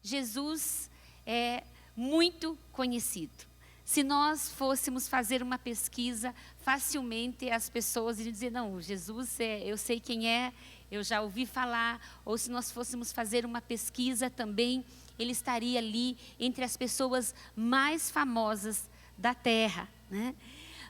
Jesus é muito conhecido. Se nós fôssemos fazer uma pesquisa, facilmente as pessoas iriam dizer, não, Jesus, eu sei quem é, eu já ouvi falar. Ou se nós fôssemos fazer uma pesquisa também, ele estaria ali entre as pessoas mais famosas da terra, né?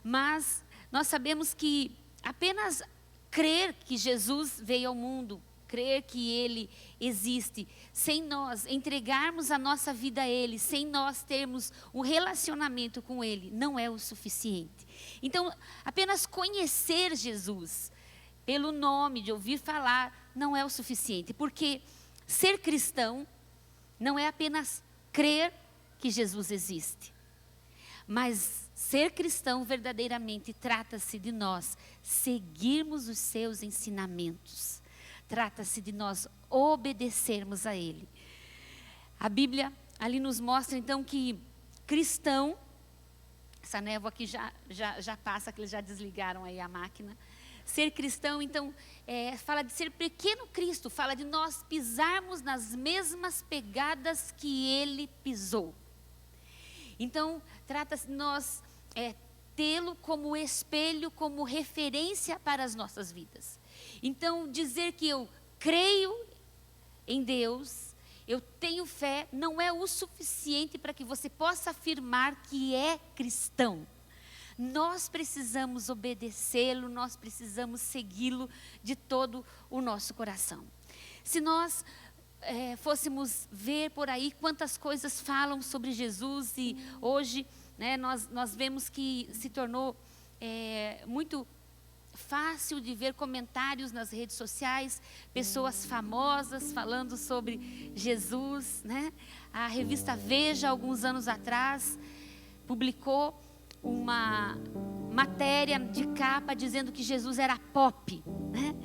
Mas nós sabemos que apenas crer que Jesus veio ao mundo, crer que Ele existe, sem nós entregarmos a nossa vida a Ele, sem nós termos um relacionamento com Ele, não é o suficiente. Então, apenas conhecer Jesus, pelo nome, de ouvir falar, não é o suficiente. Porque ser cristão não é apenas crer que Jesus existe. Mas ser cristão verdadeiramente trata-se de nós seguirmos os seus ensinamentos. Trata-se de nós obedecermos a Ele. A Bíblia ali nos mostra então que cristão, essa névoa aqui já passa, que eles já desligaram aí a máquina. Ser cristão então fala de ser pequeno Cristo, fala de nós pisarmos nas mesmas pegadas que Ele pisou. Então trata-se de nós tê-lo como espelho, como referência para as nossas vidas. Então, dizer que eu creio em Deus, eu tenho fé, não é o suficiente para que você possa afirmar que é cristão. Nós precisamos obedecê-lo, nós precisamos segui-lo de todo o nosso coração. Se nós fôssemos ver por aí quantas coisas falam sobre Jesus, e hoje nós vemos que se tornou muito fácil de ver comentários nas redes sociais, pessoas famosas falando sobre Jesus, né? A revista Veja, alguns anos atrás, publicou uma matéria de capa dizendo que Jesus era pop, né?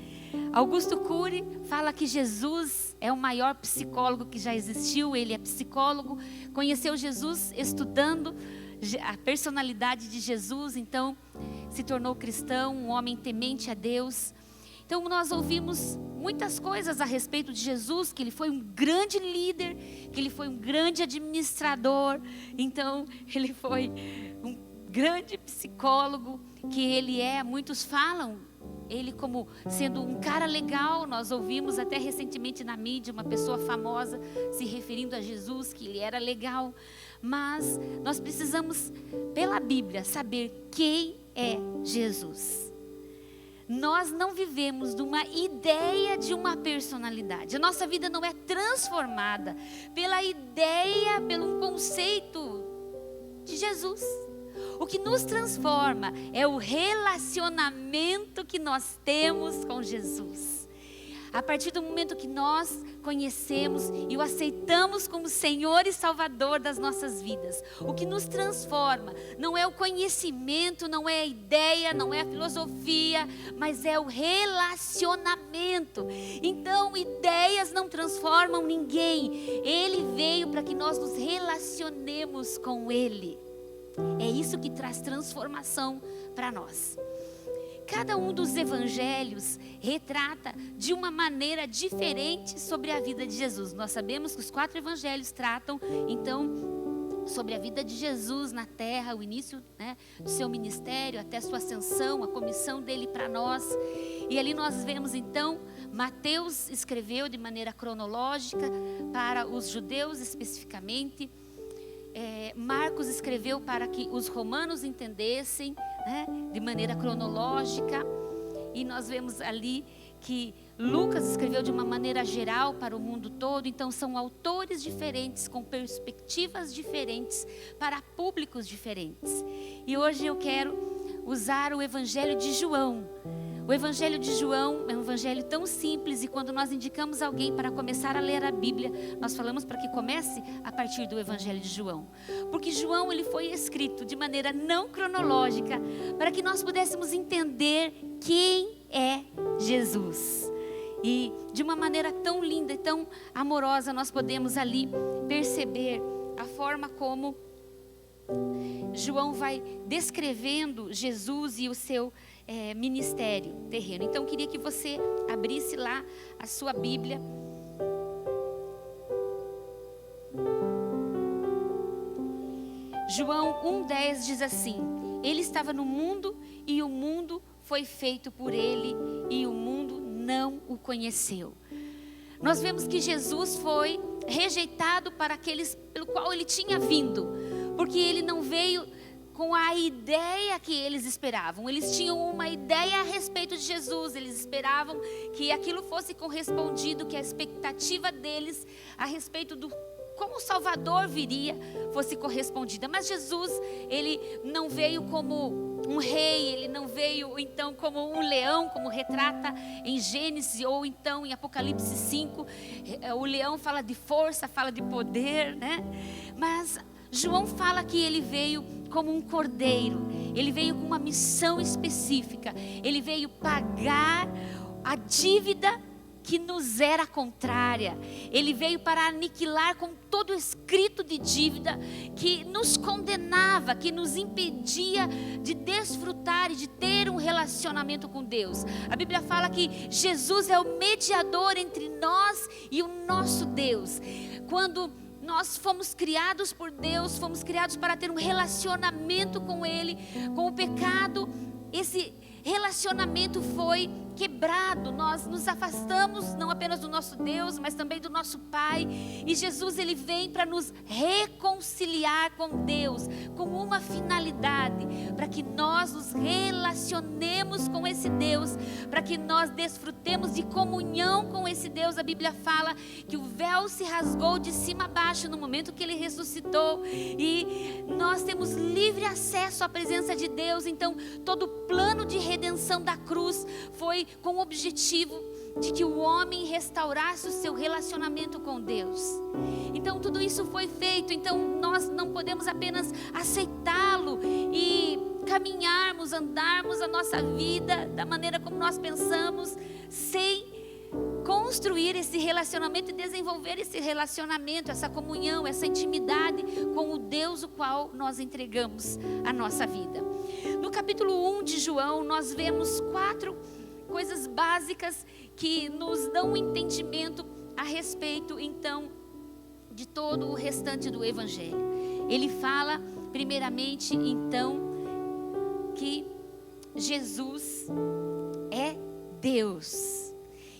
Augusto Cury fala que Jesus é o maior psicólogo que já existiu. Ele é psicólogo, conheceu Jesus estudando a personalidade de Jesus, então se tornou cristão, um homem temente a Deus. Então nós ouvimos muitas coisas a respeito de Jesus, que ele foi um grande líder, que ele foi um grande administrador, então ele foi um grande psicólogo, que ele muitos falam ele como sendo um cara legal. Nós ouvimos até recentemente na mídia uma pessoa famosa se referindo a Jesus, que ele era legal. Mas nós precisamos, pela Bíblia, saber quem é Jesus. Nós não vivemos de uma ideia de uma personalidade. A nossa vida não é transformada pela ideia, pelo conceito de Jesus. O que nos transforma é o relacionamento que nós temos com Jesus. A partir do momento que nós conhecemos e o aceitamos como Senhor e Salvador das nossas vidas, o que nos transforma não é o conhecimento, não é a ideia, não é a filosofia, mas é o relacionamento. Então, ideias não transformam ninguém. Ele veio para que nós nos relacionemos com Ele. É isso que traz transformação para nós. Cada um dos evangelhos retrata de uma maneira diferente sobre a vida de Jesus. Nós sabemos que os 4 evangelhos tratam, então, sobre a vida de Jesus na terra, o início do seu ministério, até sua ascensão, a comissão dele para nós. E ali nós vemos, então, Mateus escreveu de maneira cronológica para os judeus especificamente. Marcos escreveu para que os romanos entendessem, de maneira cronológica. E nós vemos ali que Lucas escreveu de uma maneira geral para o mundo todo. Então são autores diferentes, com perspectivas diferentes, para públicos diferentes. E hoje eu quero usar o Evangelho de João. O Evangelho de João é um evangelho tão simples, e quando nós indicamos alguém para começar a ler a Bíblia, nós falamos para que comece a partir do Evangelho de João. Porque João, ele foi escrito de maneira não cronológica, para que nós pudéssemos entender quem é Jesus. E de uma maneira tão linda e tão amorosa, nós podemos ali perceber a forma como João vai descrevendo Jesus e o seu ministério terreno. Então eu queria que você abrisse lá a sua Bíblia João 1,10 diz assim: ele estava no mundo e o mundo foi feito por ele e o mundo não o conheceu. Nós vemos que Jesus foi rejeitado para aqueles pelo qual ele tinha vindo, porque ele não veio com a ideia que eles esperavam. Eles tinham uma ideia a respeito de Jesus, eles esperavam que aquilo fosse correspondido, que a expectativa deles a respeito do como o Salvador viria fosse correspondida. Mas Jesus, ele não veio como um rei, ele não veio então como um leão, como retrata em Gênesis ou então em Apocalipse 5. O leão fala de força, fala de poder, né? Mas João fala que ele veio como um cordeiro, ele veio com uma missão específica, ele veio pagar a dívida que nos era contrária, ele veio para aniquilar com todo o escrito de dívida que nos condenava, que nos impedia de desfrutar e de ter um relacionamento com Deus. A Bíblia fala que Jesus é o mediador entre nós e o nosso Deus. Quando nós fomos criados por Deus, fomos criados para ter um relacionamento com Ele. Com o pecado, esse relacionamento foi quebrado, nós nos afastamos não apenas do nosso Deus, mas também do nosso Pai, e Jesus ele vem para nos reconciliar com Deus, com uma finalidade, para que nós nos relacionemos com esse Deus, para que nós desfrutemos de comunhão com esse Deus. A Bíblia fala que o véu se rasgou de cima a baixo no momento que ele ressuscitou, e nós temos livre acesso à presença de Deus. Então todo o plano de redenção da cruz foi com o objetivo de que o homem restaurasse o seu relacionamento com Deus. Então tudo isso foi feito. Então nós não podemos apenas aceitá-lo e caminharmos, andarmos a nossa vida da maneira como nós pensamos, sem construir esse relacionamento e desenvolver esse relacionamento, essa comunhão, essa intimidade com o Deus o qual nós entregamos a nossa vida. No capítulo 1 de João, nós vemos 4 coisas básicas que nos dão um entendimento a respeito, então, de todo o restante do Evangelho. Ele fala, primeiramente, então, que Jesus é Deus.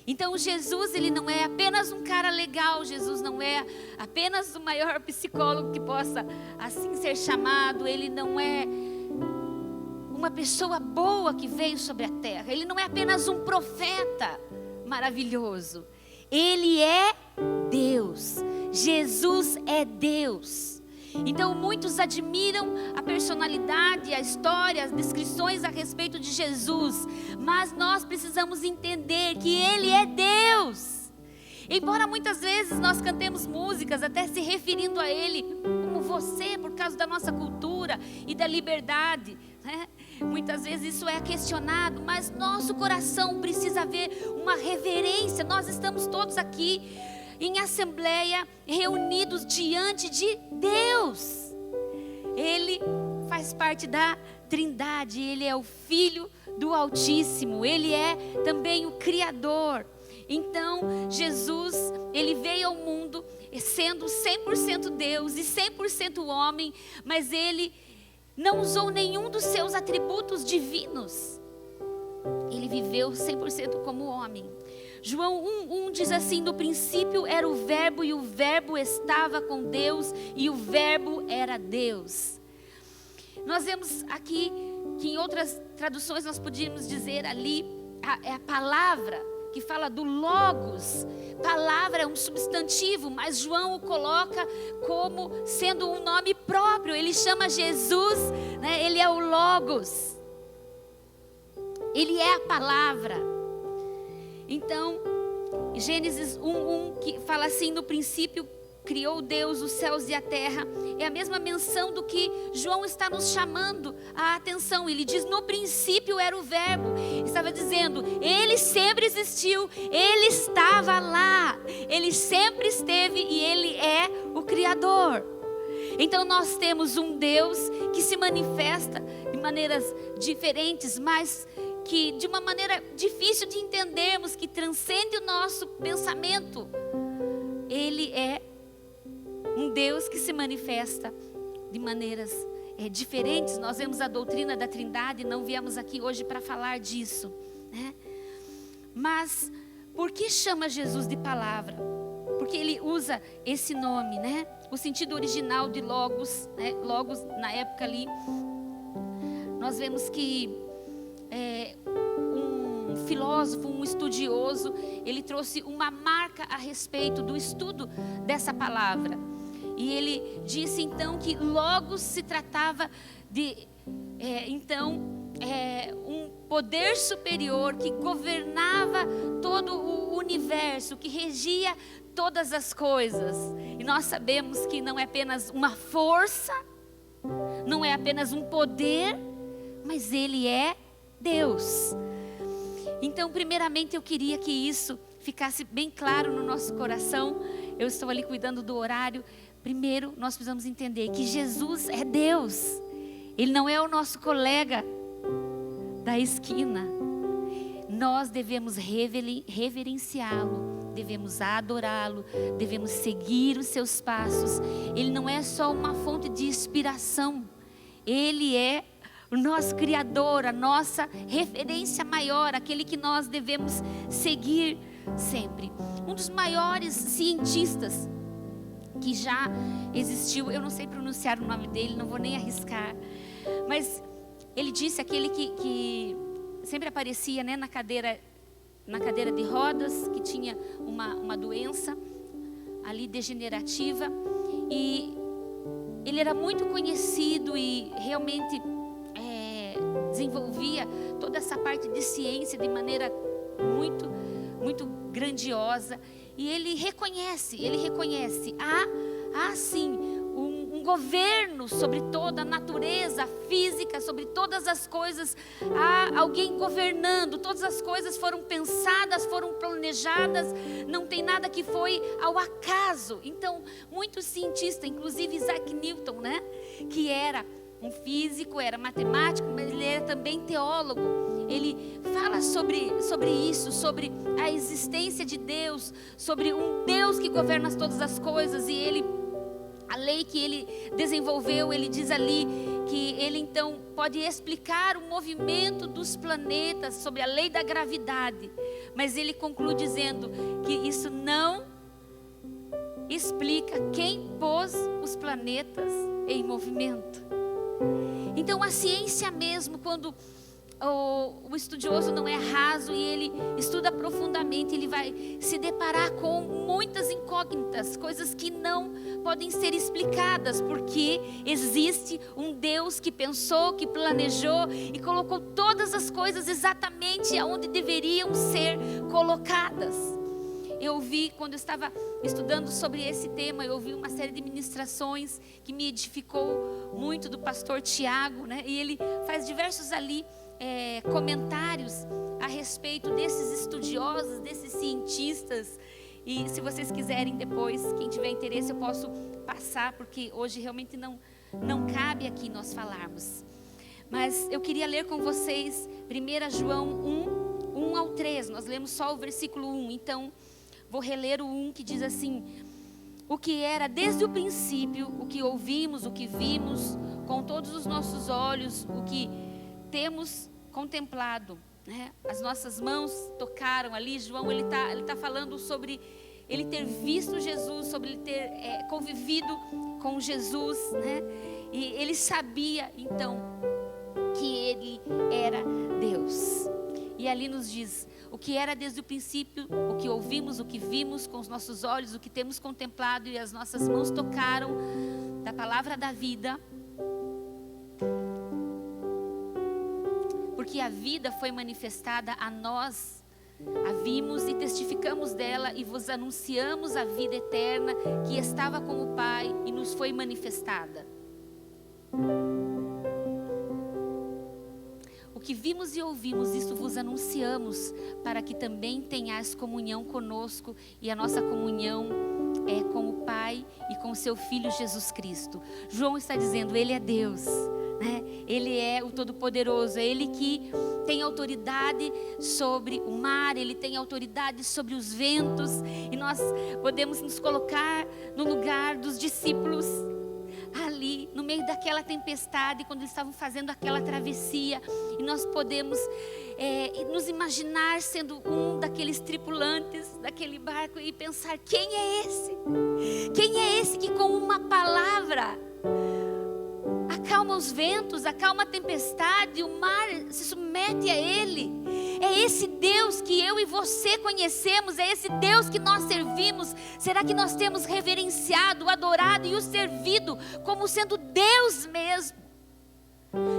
Então Jesus, ele não é apenas um cara legal, Jesus não é apenas o maior psicólogo que possa assim ser chamado, ele não é uma pessoa boa que veio sobre a terra, ele não é apenas um profeta maravilhoso, ele é Deus, Jesus é Deus. Então muitos admiram a personalidade, a história, as descrições a respeito de Jesus, mas nós precisamos entender que Ele é Deus. Embora muitas vezes nós cantemos músicas até se referindo a Ele como você, por causa da nossa cultura e da liberdade, né? Muitas vezes isso é questionado, mas nosso coração precisa haver uma reverência. Nós estamos todos aqui em assembleia, reunidos diante de Deus. Ele faz parte da Trindade, Ele é o Filho do Altíssimo, Ele é também o Criador. Então Jesus, Ele veio ao mundo sendo 100% Deus e 100% homem, mas Ele não usou nenhum dos seus atributos divinos. Ele viveu 100% como homem. João 1:1 diz assim: no princípio era o verbo e o verbo estava com Deus e o verbo era Deus. Nós vemos aqui que em outras traduções nós podíamos dizer ali, é a palavra que fala do logos. Palavra é um substantivo, mas João o coloca como sendo um nome próprio. Ele chama Jesus, né? Ele é o logos. Ele é a palavra. Então, Gênesis 1:1 que fala assim: no princípio criou Deus os céus e a terra, é a mesma menção do que João está nos chamando a atenção. Ele diz: no princípio era o verbo. Estava dizendo, ele sempre existiu, ele estava lá, ele sempre esteve e ele é o Criador. Então nós temos um Deus que se manifesta de maneiras diferentes, mas que de uma maneira difícil de entendermos, que transcende o nosso pensamento. Ele é um Deus que se manifesta de maneiras diferentes. Nós vemos a doutrina da Trindade, não viemos aqui hoje para falar disso, né? Mas por que chama Jesus de palavra? Porque ele usa esse nome, né? O sentido original de Logos, né? Logos na época ali, nós vemos que um filósofo, um estudioso, ele trouxe uma marca a respeito do estudo dessa palavra. E ele disse então que Logos se tratava de um poder superior que governava todo o universo, que regia todas as coisas. E nós sabemos que não é apenas uma força, não é apenas um poder, mas ele é Deus. Então, primeiramente, eu queria que isso ficasse bem claro no nosso coração. Eu estou ali cuidando do horário. Primeiro, nós precisamos entender que Jesus é Deus. Ele não é o nosso colega da esquina. Nós devemos reverenciá-lo, devemos adorá-lo, devemos seguir os seus passos. Ele não é só uma fonte de inspiração. Ele é o nosso Criador, a nossa referência maior, aquele que nós devemos seguir sempre. Um dos maiores cientistas que já existiu, eu não sei pronunciar o nome dele, não vou nem arriscar, mas ele disse, aquele que sempre aparecia, né, na cadeira de rodas, que tinha uma doença ali degenerativa, e ele era muito conhecido e realmente desenvolvia toda essa parte de ciência de maneira muito, muito grandiosa. E ele reconhece, há sim um governo sobre toda a natureza física, sobre todas as coisas. Há alguém governando, todas as coisas foram pensadas, foram planejadas, não tem nada que foi ao acaso. Então, muitos cientistas, inclusive Isaac Newton, né, que era um físico, era matemático, mas ele era também teólogo. Ele fala sobre isso, sobre a existência de Deus, sobre um Deus que governa todas as coisas. E a lei que ele desenvolveu, ele diz ali que ele então pode explicar o movimento dos planetas, sobre a lei da gravidade. Mas ele conclui dizendo que isso não explica quem pôs os planetas em movimento. Então a ciência mesmo, quando o estudioso não é raso e ele estuda profundamente, ele vai se deparar com muitas incógnitas, coisas que não podem ser explicadas, porque existe um Deus que pensou, que planejou e colocou todas as coisas exatamente onde deveriam ser colocadas. Eu ouvi, quando eu estava estudando sobre esse tema, eu ouvi uma série de ministrações que me edificou muito, do pastor Tiago, né? E ele faz diversos ali comentários a respeito desses estudiosos, desses cientistas. E se vocês quiserem depois, quem tiver interesse, eu posso passar, porque hoje realmente não cabe aqui nós falarmos. Mas eu queria ler com vocês 1 João 1 ao 3, nós lemos só o versículo 1, então vou reler o 1, que diz assim: o que era desde o princípio, o que ouvimos, o que vimos com todos os nossos olhos, o que temos contemplado, né? As nossas mãos tocaram ali. João ele tá falando sobre ele ter visto Jesus, sobre ele ter convivido com Jesus, né? E ele sabia então que ele era Deus. E ali nos diz: o que era desde o princípio, o que ouvimos, o que vimos com os nossos olhos, o que temos contemplado e as nossas mãos tocaram, da palavra da vida. Porque a vida foi manifestada a nós, a vimos e testificamos dela, e vos anunciamos a vida eterna que estava com o Pai e nos foi manifestada. O que vimos e ouvimos, isso vos anunciamos, para que também tenhais comunhão conosco, e a nossa comunhão é com o Pai e com o seu Filho Jesus Cristo. João está dizendo, Ele é Deus, né? Ele é o Todo-Poderoso, é Ele que tem autoridade sobre o mar, Ele tem autoridade sobre os ventos, e nós podemos nos colocar no lugar dos discípulos ali ali, no meio daquela tempestade, quando eles estavam fazendo aquela travessia, e nós podemos nos imaginar sendo um daqueles tripulantes daquele barco e pensar: quem é esse? Quem é esse que com uma palavra acalma os ventos, acalma a tempestade, o mar se submete a Ele? É esse Deus que eu e você conhecemos, é esse Deus que nós servimos. Será que nós temos reverenciado, adorado e o servido como sendo Deus mesmo?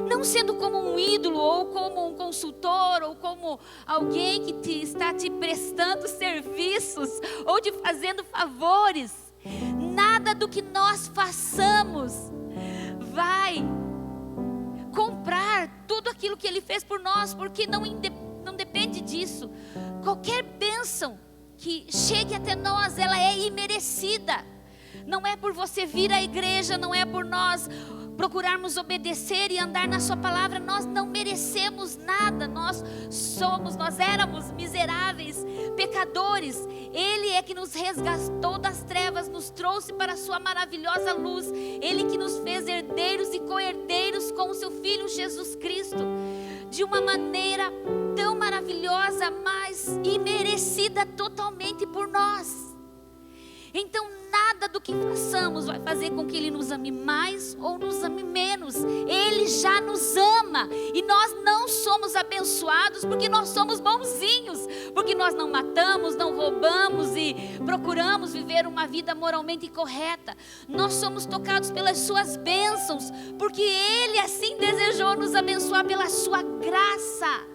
Não sendo como um ídolo, ou como um consultor, ou como alguém que está te prestando serviços, ou te fazendo favores. Nada do que nós façamos vai comprar tudo aquilo que Ele fez por nós, porque não depende disso. Qualquer bênção que chegue até nós, ela é imerecida. Não é por você vir à igreja, não é por nós procurarmos obedecer e andar na sua palavra. Nós não merecemos nada. Nós éramos miseráveis, pecadores. Ele é que nos resgatou das trevas, nos trouxe para a sua maravilhosa luz. Ele que nos fez herdeiros e co-herdeiros com o seu Filho Jesus Cristo, de uma maneira tão maravilhosa, mas imerecida totalmente por nós. Então nada do que façamos vai fazer com que Ele nos ame mais ou nos ame menos. Ele já nos ama, e nós não somos abençoados porque nós somos bonzinhos, porque nós não matamos, não roubamos e procuramos viver uma vida moralmente correta. Nós somos tocados pelas suas bênçãos, porque Ele assim desejou nos abençoar pela sua graça,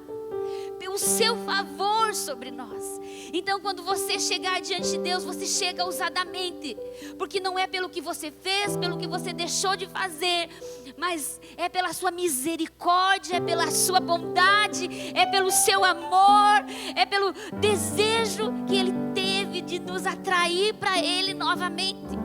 pelo seu favor sobre nós. Então quando você chegar diante de Deus, você chega ousadamente, porque não é pelo que você fez, pelo que você deixou de fazer, mas é pela sua misericórdia, é pela sua bondade, é pelo seu amor, é pelo desejo que Ele teve de nos atrair para Ele novamente.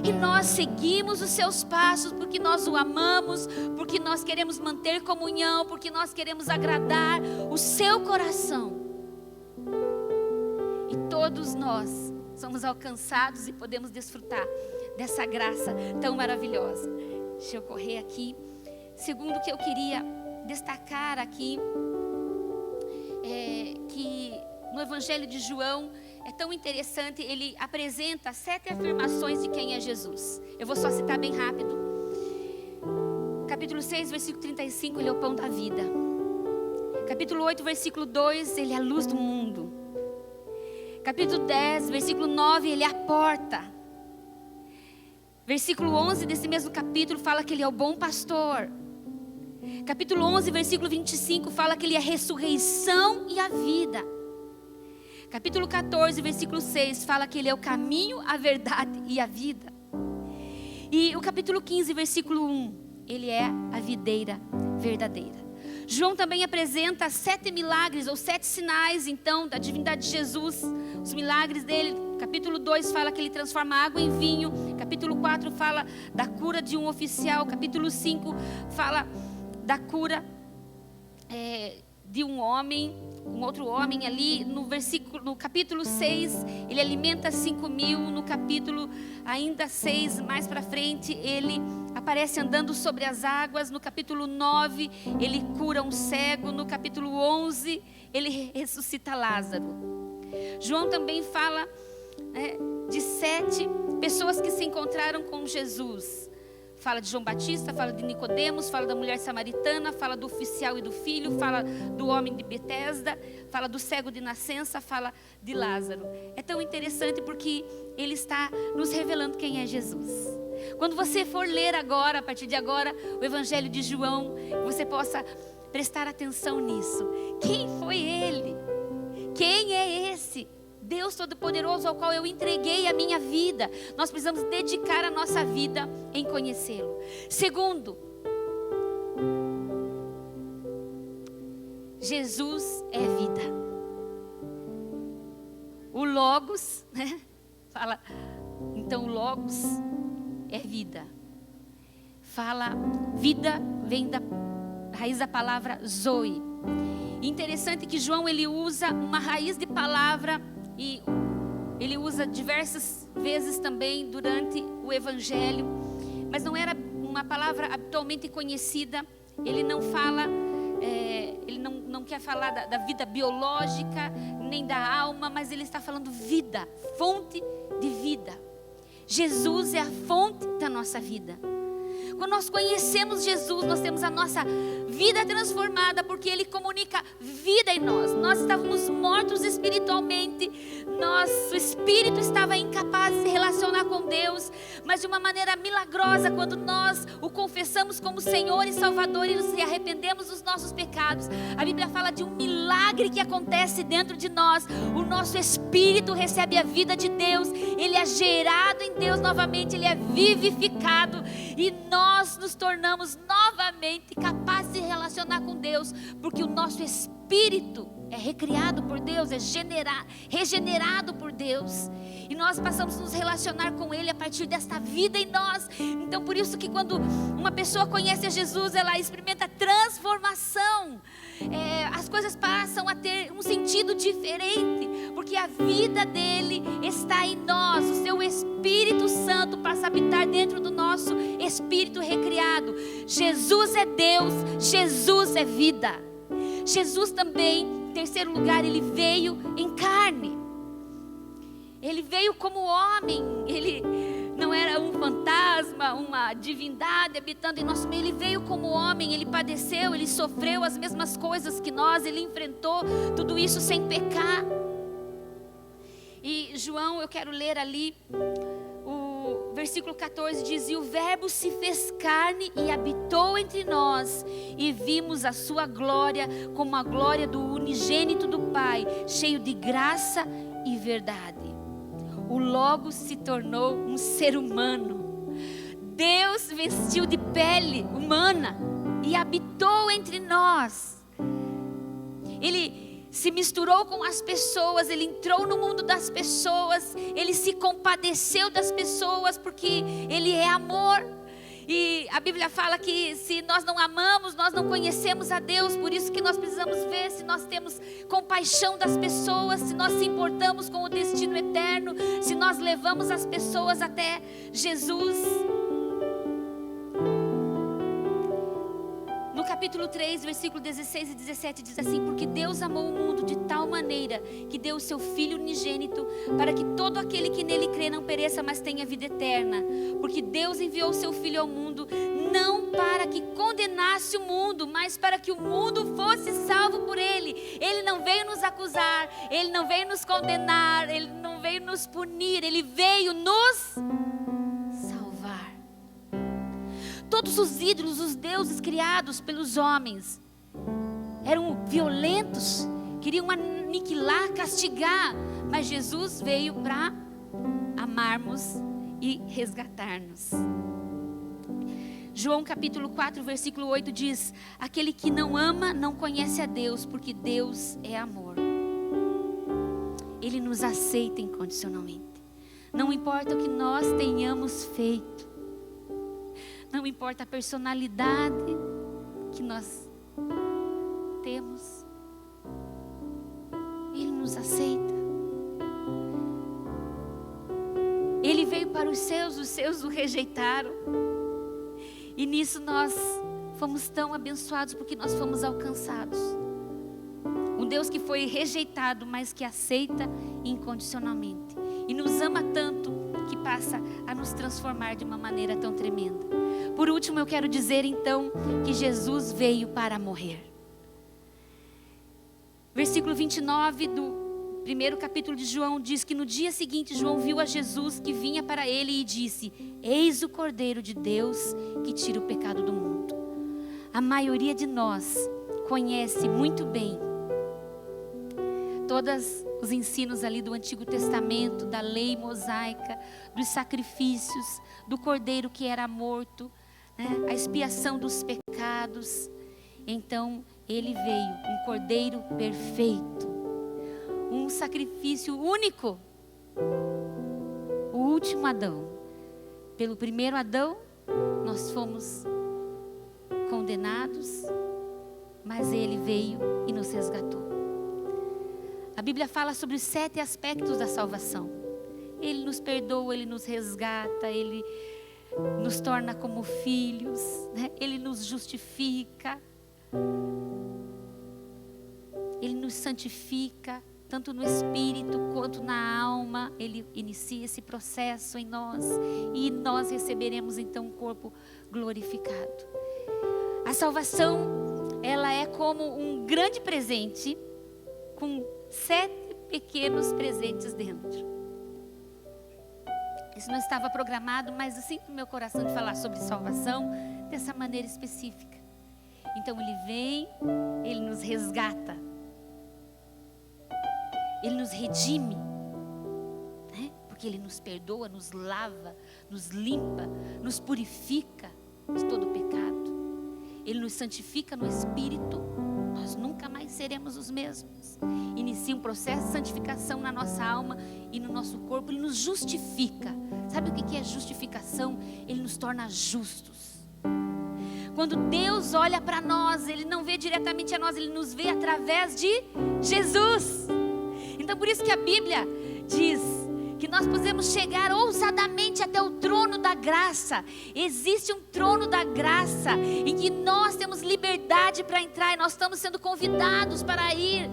E nós seguimos os seus passos porque nós o amamos, porque nós queremos manter comunhão, porque nós queremos agradar o seu coração. E todos nós somos alcançados e podemos desfrutar dessa graça tão maravilhosa. Deixa eu correr aqui. Segundo que eu queria destacar aqui, que no Evangelho de João é tão interessante. Ele apresenta 7 afirmações de quem é Jesus. Eu vou só citar bem rápido. Capítulo 6, versículo 35, Ele é o pão da vida. Capítulo 8, versículo 2, Ele é a luz do mundo. Capítulo 10, versículo 9, Ele é a porta. Versículo 11 desse mesmo capítulo fala que Ele é o bom pastor. Capítulo 11, versículo 25 fala que Ele é a ressurreição e a vida. Capítulo 14, versículo 6 fala que Ele é o caminho, a verdade e a vida. E o capítulo 15, versículo 1, Ele é a videira verdadeira. João também apresenta 7 milagres ou 7 sinais então da divindade de Jesus, os milagres dele. Capítulo 2 fala que Ele transforma água em vinho. Capítulo 4 fala da cura de um oficial. Capítulo 5 fala da cura de um homem, um outro homem ali. No capítulo 6 Ele alimenta 5.000. No capítulo ainda 6, mais para frente, Ele aparece andando sobre as águas. No capítulo 9 Ele cura um cego. No capítulo 11 Ele ressuscita Lázaro. João também fala de 7 pessoas que se encontraram com Jesus. Fala de João Batista, fala de Nicodemos, fala da mulher samaritana, fala do oficial e do filho, fala do homem de Betesda, fala do cego de nascença, fala de Lázaro. É tão interessante porque Ele está nos revelando quem é Jesus. Quando você for ler agora, a partir de agora, o Evangelho de João, você possa prestar atenção nisso. Quem foi Ele? Quem é esse Deus Todo-Poderoso ao qual eu entreguei a minha vida? Nós precisamos dedicar a nossa vida em conhecê-lo. Segundo, Jesus é vida. O Logos, fala, então o Logos é vida. Fala, vida vem da raiz da palavra Zoe. Interessante que João ele usa uma raiz de palavra e ele usa diversas vezes também durante o Evangelho, mas não era uma palavra habitualmente conhecida. Ele não fala, ele não quer falar da vida biológica, nem da alma, mas ele está falando vida, fonte de vida. Jesus é a fonte da nossa vida. Quando nós conhecemos Jesus, nós temos a nossa vida transformada, porque Ele comunica vida em nós. Nós estávamos mortos espiritualmente, nosso espírito estava incapaz de se relacionar com Deus, mas de uma maneira milagrosa, quando nós o confessamos como Senhor e Salvador e nos arrependemos dos nossos pecados, a Bíblia fala de um milagre que acontece dentro de nós. O nosso espírito recebe a vida de Deus, ele é gerado em Deus novamente, ele é vivificado, e nós nos tornamos novamente capazes de relacionar com Deus, porque o nosso espírito é recriado por Deus, é regenerado por Deus, e nós passamos a nos relacionar com Ele a partir desta vida em nós. Então por isso que quando uma pessoa conhece a Jesus, ela experimenta transformação, as coisas passam a ter um sentido diferente, porque a vida dele está em nós. O seu Espírito Santo passa a habitar dentro do nosso espírito recriado. Jesus é Deus, Jesus é vida. Jesus também, em terceiro lugar, ele veio em carne. Ele veio como homem, ele não era um fantasma, uma divindade habitando em nosso meio. Ele veio como homem, ele padeceu, ele sofreu as mesmas coisas que nós, ele enfrentou tudo isso sem pecar. E João, eu quero ler ali, o versículo 14 diz: e o verbo se fez carne e habitou entre nós, e vimos a sua glória como a glória do unigênito do Pai, cheio de graça e verdade. O Logos se tornou um ser humano. Deus vestiu de pele humana e habitou entre nós. Ele se misturou com as pessoas, ele entrou no mundo das pessoas, ele se compadeceu das pessoas, porque ele é amor. E a Bíblia fala que se nós não amamos, nós não conhecemos a Deus. Por isso que nós precisamos ver se nós temos compaixão das pessoas, se nós se importamos com o destino eterno, se nós levamos as pessoas até Jesus. No capítulo 3, versículo 16 e 17 diz assim: porque Deus amou o mundo de tal maneira que deu o seu Filho unigênito, para que todo aquele que nele crê não pereça, mas tenha vida eterna. Porque Deus enviou o seu Filho ao mundo, não para que condenasse o mundo, mas para que o mundo fosse salvo por ele. Ele não veio nos acusar, ele não veio nos condenar, ele não veio nos punir, ele veio nos salvar. Todos os ídolos, os deuses criados pelos homens eram violentos, queriam aniquilar, castigar, mas Jesus veio para amarmos e resgatar-nos. João capítulo 4, versículo 8 diz: aquele que não ama não conhece a Deus, porque Deus é amor. Ele nos aceita incondicionalmente. Não importa o que nós tenhamos feito, não importa a personalidade que nós temos, Ele nos aceita. Ele veio para os seus o rejeitaram. E nisso nós fomos tão abençoados, porque nós fomos alcançados. Um Deus que foi rejeitado, mas que aceita incondicionalmente. E nos ama tanto que passa a nos transformar de uma maneira tão tremenda. Por último, eu quero dizer então que Jesus veio para morrer. Versículo 29 do primeiro capítulo de João diz que no dia seguinte João viu a Jesus que vinha para ele e disse: eis o Cordeiro de Deus que tira o pecado do mundo. A maioria de nós conhece muito bem todos os ensinos ali do Antigo Testamento, da lei mosaica, dos sacrifícios, do Cordeiro que era morto, né? A expiação dos pecados. Então ele veio, um Cordeiro perfeito, um sacrifício único, o último Adão. Pelo primeiro Adão nós fomos condenados, mas ele veio e nos resgatou. A Bíblia fala sobre os 7 aspectos da salvação. Ele nos perdoa, Ele nos resgata, Ele nos torna como filhos, né? Ele nos justifica, Ele nos santifica, tanto no espírito quanto na alma. Ele inicia esse processo em nós, e nós receberemos então um corpo glorificado. A salvação, ela é como um grande presente, com 7 pequenos presentes dentro. Isso não estava programado, mas eu sinto no meu coração de falar sobre salvação dessa maneira específica. Então Ele vem, Ele nos resgata, Ele nos redime, né? Porque Ele nos perdoa, nos lava, nos limpa, nos purifica de todo pecado. Ele nos santifica no Espírito, nós nunca mais seremos os mesmos. Inicia um processo de santificação na nossa alma e no nosso corpo. Ele nos justifica. Sabe o que é justificação? Ele nos torna justos. Quando Deus olha para nós, Ele não vê diretamente a nós, Ele nos vê através de Jesus. Então por isso que a Bíblia diz que nós podemos chegar ousadamente até o trono da graça. Existe um trono da graça em que nós temos liberdade para entrar, e nós estamos sendo convidados para ir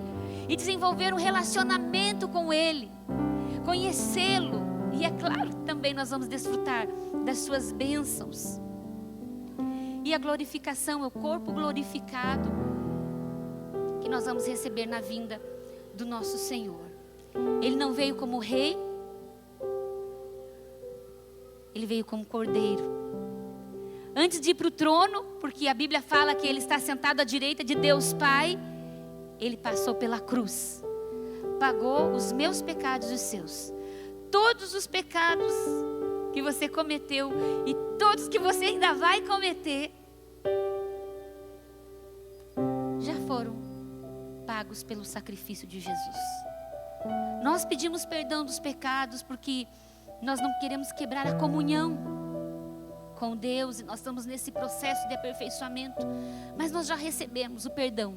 e desenvolver um relacionamento com Ele, conhecê-lo, e é claro que também nós vamos desfrutar das suas bênçãos. E a glorificação é o corpo glorificado que nós vamos receber na vinda do nosso Senhor. Ele não veio como rei, Ele veio como cordeiro. Antes de ir para o trono, porque a Bíblia fala que Ele está sentado à direita de Deus Pai, Ele passou pela cruz, pagou os meus pecados e os seus. Todos os pecados que você cometeu e todos que você ainda vai cometer, já foram pagos pelo sacrifício de Jesus. Nós pedimos perdão dos pecados porque nós não queremos quebrar a comunhão com Deus, e nós estamos nesse processo de aperfeiçoamento, mas nós já recebemos o perdão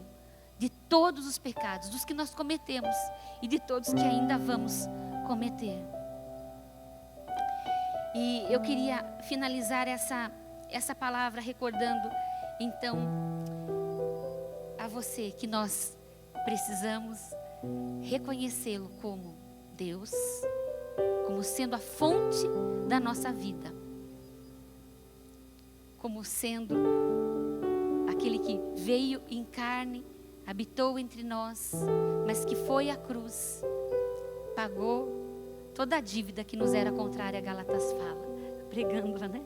de todos os pecados, dos que nós cometemos e de todos que ainda vamos cometer. E eu queria finalizar essa palavra recordando então a você que nós precisamos reconhecê-lo como Deus, como sendo a fonte da nossa vida, como sendo aquele que veio em carne, habitou entre nós, mas que foi à cruz, pagou toda a dívida que nos era contrária. Gálatas fala, pregando, né?